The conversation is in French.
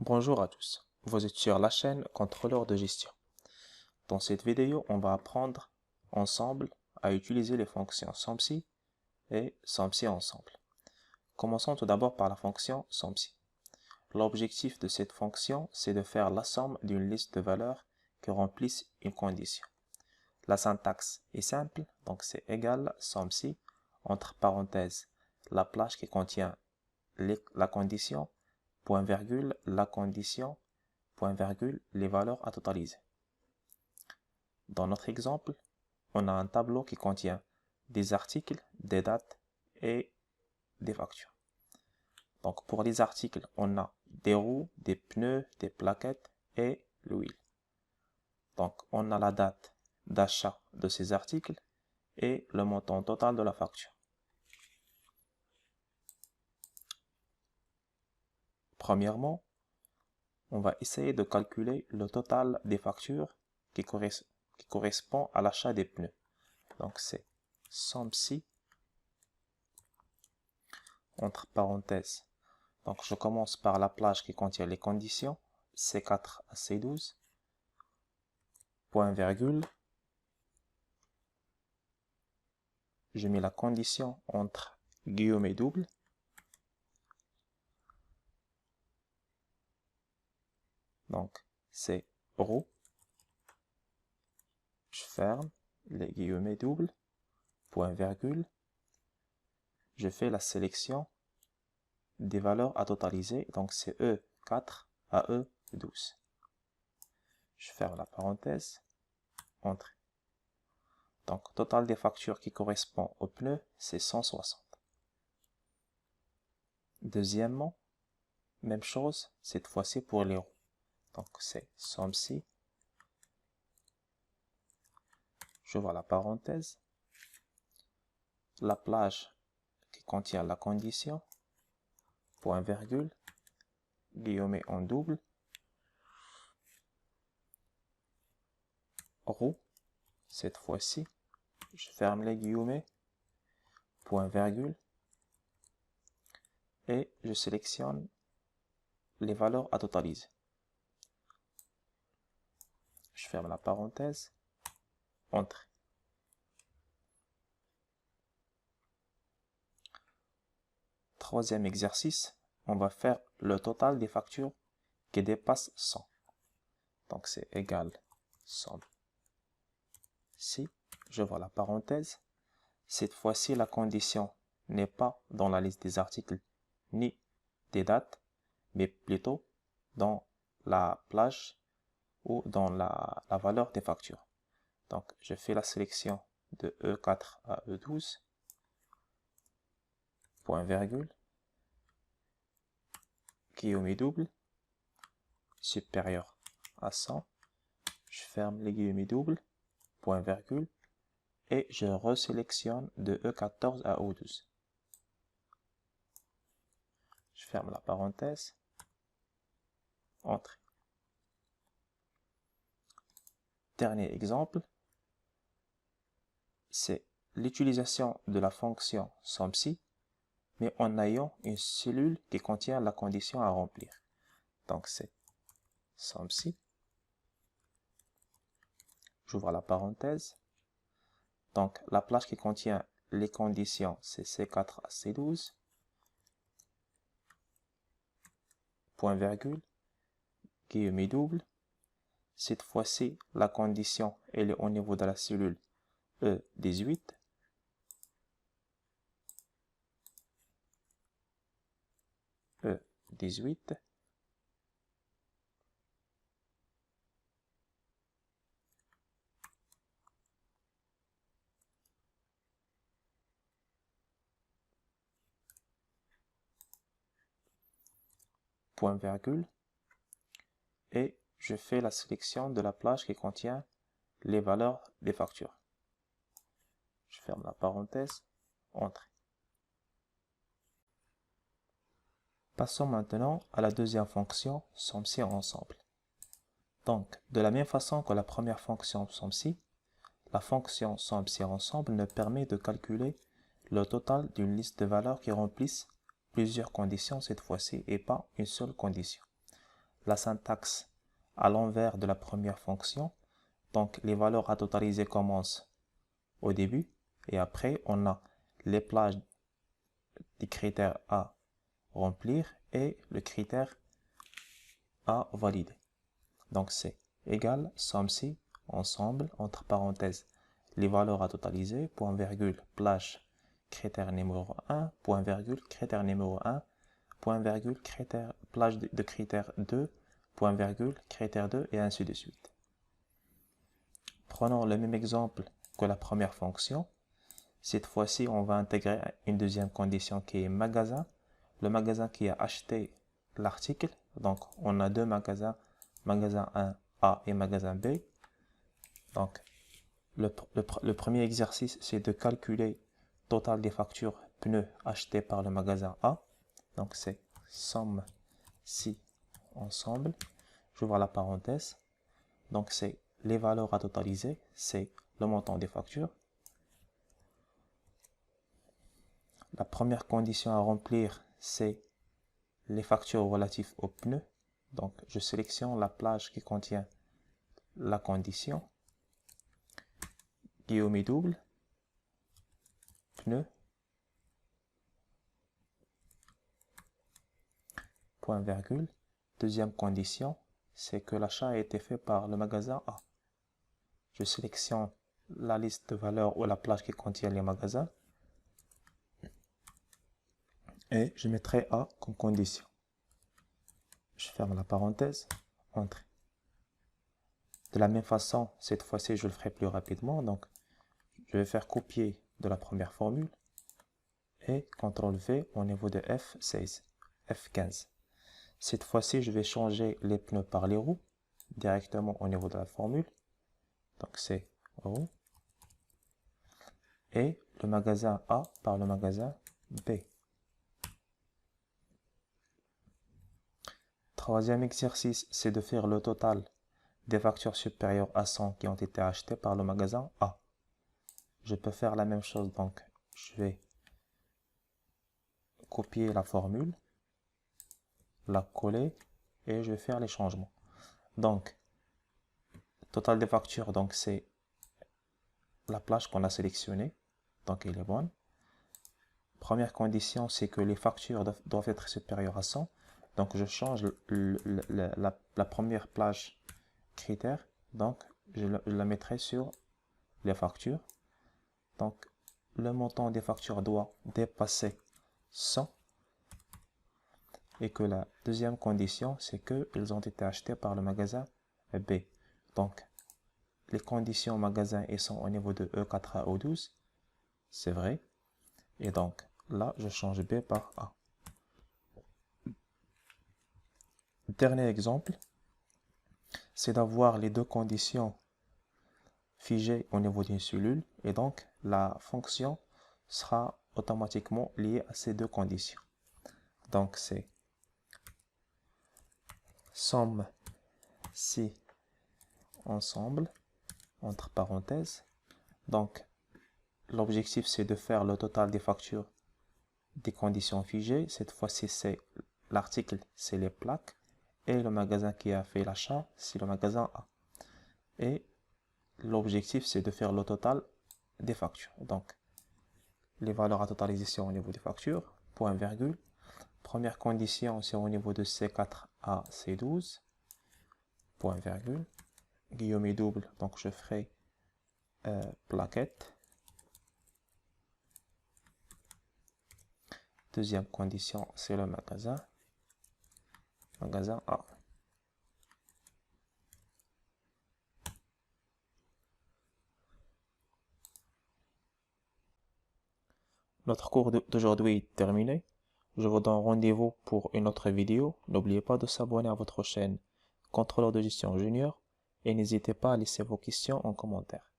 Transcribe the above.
Bonjour à tous, vous êtes sur la chaîne Contrôleur de gestion. Dans cette vidéo, on va apprendre ensemble à utiliser les fonctions SOMSI et SOMSI ensemble. Commençons tout d'abord par la fonction SOMSI. L'objectif de cette fonction, c'est de faire la somme d'une liste de valeurs qui remplissent une condition. La syntaxe est simple, donc c'est égal SOMSI, entre parenthèses, la plage qui contient la condition, point virgule, la condition, point virgule, les valeurs à totaliser. Dans notre exemple, on a un tableau qui contient des articles, des dates et des factures. Donc pour les articles, on a des roues, des pneus, des plaquettes et l'huile. Donc on a la date d'achat de ces articles et le montant total de la facture. Premièrement, on va essayer de calculer le total des factures qui correspond à l'achat des pneus. Donc c'est SOMSI entre parenthèses. Donc je commence par la plage qui contient les conditions C4 à C12, point virgule. Je mets la condition entre guillemets doubles. Donc c'est roue. Je ferme les guillemets doubles, point virgule. Je fais la sélection des valeurs à totaliser, donc c'est E4 à E12. Je ferme la parenthèse, entrée. Donc total des factures qui correspond aux pneus, c'est 160. Deuxièmement, même chose, cette fois-ci pour les roues. Donc c'est SOMSI. J'ouvre la parenthèse. La plage qui contient la condition, point virgule, guillemets en double, roue, cette fois-ci, je ferme les guillemets, point virgule, et je sélectionne les valeurs à totaliser. Je ferme la parenthèse, entrée. Troisième exercice, on va faire le total des factures qui dépassent 100. Donc c'est égal somme. Si j'ouvre la parenthèse, cette fois-ci la condition n'est pas dans la liste des articles ni des dates, mais plutôt dans la plage ou dans la valeur des factures. Donc je fais la sélection de E4 à E12, point virgule, guillemets double, supérieur à 100, je ferme les guillemets doubles, point virgule, et je resélectionne de E14 à E12. Je ferme la parenthèse, entrée. Dernier exemple, c'est l'utilisation de la fonction SOMSI, mais en ayant une cellule qui contient la condition à remplir. Donc c'est SOMSI. J'ouvre la parenthèse. Donc la plage qui contient les conditions, c'est C4 à C12. Point virgule, guillemets double. Cette fois-ci, la condition elle est au niveau de la cellule E18. E18. Point virgule. Et je fais la sélection de la plage qui contient les valeurs des factures. Je ferme la parenthèse, entrée. Passons maintenant à la deuxième fonction SOMSI ensemble. Donc, de la même façon que la première fonction SOMSI, la fonction SOMSI ensemble nous permet de calculer le total d'une liste de valeurs qui remplissent plusieurs conditions cette fois-ci et pas une seule condition. la syntaxe à l'envers de la première fonction. Donc les valeurs à totaliser commencent au début et après on a les plages des critères à remplir et le critère à valider. Donc c'est égal SOMMECY ensemble entre parenthèses les valeurs à totaliser, point virgule, plage critère numéro 1, point virgule, critère numéro 1, point virgule, critère, plage de critère 2, point virgule, critère 2 et ainsi de suite. Prenons le même exemple que la première fonction. Cette fois-ci, on va intégrer une deuxième condition qui est magasin. Le magasin qui a acheté l'article. Donc, on a deux magasins, magasin 1A et magasin B. Donc, le premier exercice, c'est de calculer total des factures pneus achetées par le magasin A. Donc, c'est SOMMECY ensemble. J'ouvre la parenthèse. Donc, c'est les valeurs à totaliser, c'est le montant des factures. La première condition à remplir, c'est les factures relatives aux pneus. Donc, je sélectionne la plage qui contient la condition. Guillemets double, pneus, point virgule. Deuxième condition, c'est que l'achat a été fait par le magasin A. Je sélectionne la liste de valeurs ou la plage qui contient les magasins. Et je mettrai A comme condition. Je ferme la parenthèse, entrée. De la même façon, cette fois-ci, je le ferai plus rapidement. Donc, je vais faire copier de la première formule et CTRL V au niveau de F16, F15. Cette fois-ci, je vais changer les pneus par les roues directement au niveau de la formule. Donc, c'est roues. Et le magasin A par le magasin B. Troisième exercice, c'est de faire le total des factures supérieures à 100 qui ont été achetées par le magasin A. Je peux faire la même chose, donc je vais copier la formule, la coller et je vais faire les changements. Donc, total des factures, donc c'est la plage qu'on a sélectionnée, donc elle est bonne. Première condition, c'est que les factures doivent être supérieures à 100. Donc, je change la première plage critère. Donc, je la mettrai sur les factures. Donc, le montant des factures doit dépasser 100. Et que la deuxième condition, c'est qu'elles ont été achetées par le magasin B. Donc, les conditions magasin sont au niveau de E4 à O12. C'est vrai. Et donc, là, je change B par A. Dernier exemple, c'est d'avoir les deux conditions figées au niveau d'une cellule. Et donc, la fonction sera automatiquement liée à ces deux conditions. Donc, c'est SOMMECY ensemble, entre parenthèses. Donc, l'objectif, c'est de faire le total des factures des conditions figées. Cette fois-ci, c'est l'article, c'est les plaques. Et le magasin qui a fait l'achat, c'est le magasin A. Et l'objectif, c'est de faire le total des factures. Donc, les valeurs à totalisation au niveau des factures, point virgule. Première condition, c'est au niveau de C4 à C12, point virgule. Guillemets double, donc je ferai plaquette. Deuxième condition, c'est le magasin A. Notre cours d'aujourd'hui est terminé. Je vous donne rendez-vous pour une autre vidéo. N'oubliez pas de s'abonner à votre chaîne Contrôleur de gestion junior et n'hésitez pas à laisser vos questions en commentaire.